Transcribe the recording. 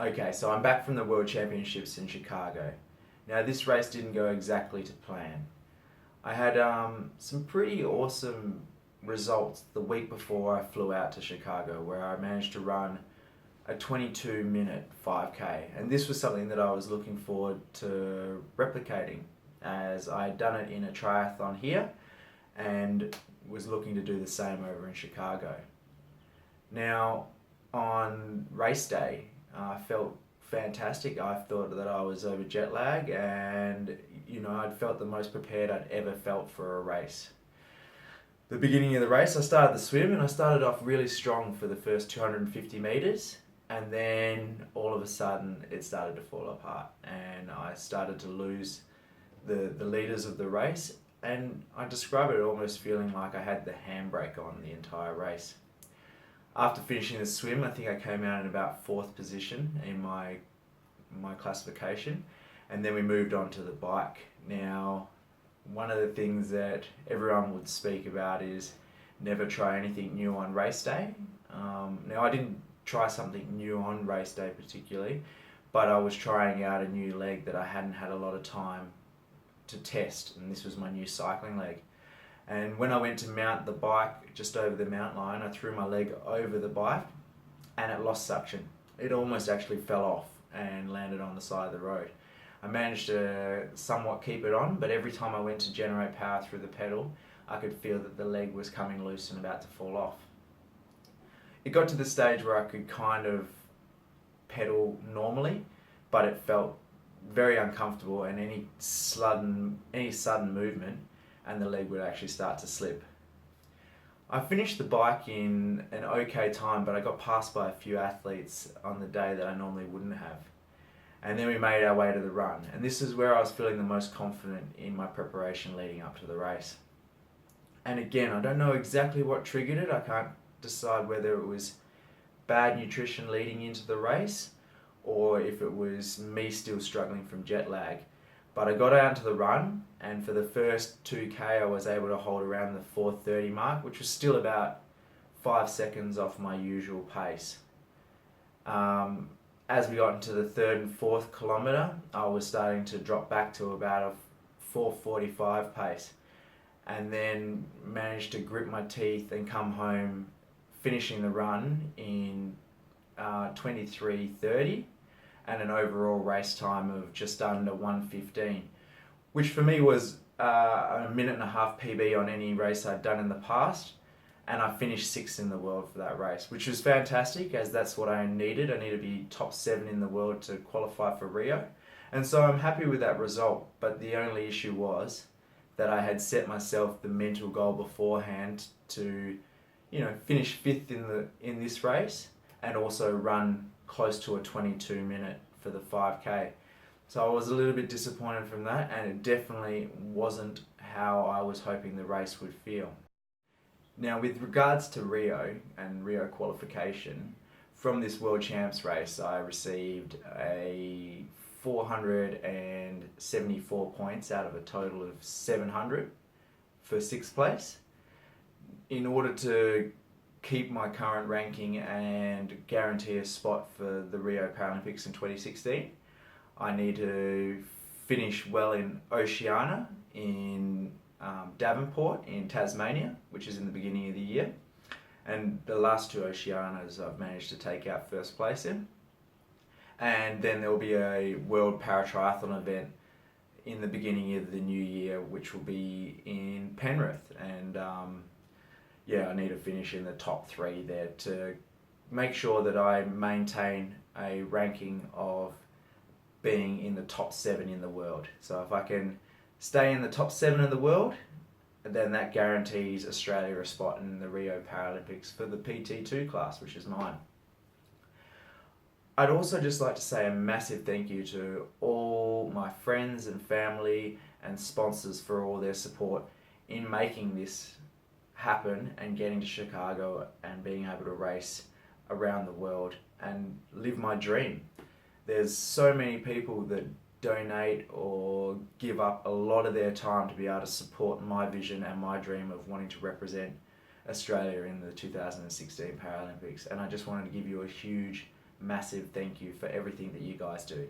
Okay, so I'm back from the World Championships in Chicago. Now, this race didn't go exactly to plan. I had some pretty awesome results the week before I flew out to Chicago, where I managed to run a 22-minute 5K. And this was something that I was looking forward to replicating, as I had done it in a triathlon here and was looking to do the same over in Chicago. Now, on race day, I felt fantastic. I thought that I was over jet lag, and I'd felt the most prepared I'd ever felt for a race. The beginning of the race, I started the swim, and I started off really strong for the first 250 meters, and then all of a sudden it started to fall apart, and I started to lose the leaders of the race, and I describe it almost feeling like I had the handbrake on the entire race. After finishing the swim, I think I came out in about fourth position in my classification, and then we moved on to the bike. Now, one of the things that everyone would speak about is never try anything new on race day. Now, I didn't try something new on race day particularly, but I was trying out a new leg that I hadn't had a lot of time to test, and this was my new cycling leg. And when I went to mount the bike just over the mount line, I threw my leg over the bike and it lost suction. It almost actually fell off and landed on the side of the road. I managed to somewhat keep it on, but every time I went to generate power through the pedal, I could feel that the leg was coming loose and about to fall off. It got to the stage where I could kind of pedal normally, but it felt very uncomfortable, and any sudden movement and the leg would actually start to slip. I finished the bike in an okay time, but I got passed by a few athletes on the day that I normally wouldn't have. And then we made our way to the run, and this is where I was feeling the most confident in my preparation leading up to the race. And again, I don't know exactly what triggered it. I can't decide whether it was bad nutrition leading into the race or if it was me still struggling from jet lag. But I got out to the run, and for the first 2K I was able to hold around the 4:30 mark, which was still about 5 seconds off my usual pace. As we got into the third and fourth kilometre, I was starting to drop back to about a 4:45 pace, and then managed to grip my teeth and come home, finishing the run in 23:30 and an overall race time of just under 1:15, which for me was a minute and a half PB on any race I'd done in the past, and I finished sixth in the world for that race, which was fantastic, as that's what I needed. I needed to be top 7 in the world to qualify for Rio, and so I'm happy with that result. But the only issue was that I had set myself the mental goal beforehand to finish 5th in this race, and also run close to a 22-minute for the 5K. So I was a little bit disappointed from that, and it definitely wasn't how I was hoping the race would feel. Now, with regards to Rio and Rio qualification, from this World Champs race I received a 474 points out of a total of 700 for 6th place. In order to keep my current ranking and guarantee a spot for the Rio Paralympics in 2016, I need to finish well in Oceania, in Devonport in Tasmania, which is in the beginning of the year, and the last 2 Oceanias I've managed to take out first place in. And then there will be a World Paratriathlon event in the beginning of the new year, which will be in Penrith, and I need to finish in the top 3 there to make sure that I maintain a ranking of being in the top 7 in the world. So if I can stay in the top 7 in the world, then that guarantees Australia a spot in the Rio Paralympics for the PT2 class, which is mine. I'd also just like to say a massive thank you to all my friends and family and sponsors for all their support in making this happen and getting to Chicago and being able to race around the world and live my dream. There's so many people that donate or give up a lot of their time to be able to support my vision and my dream of wanting to represent Australia in the 2016 Paralympics, and I just wanted to give you a huge massive thank you for everything that you guys do.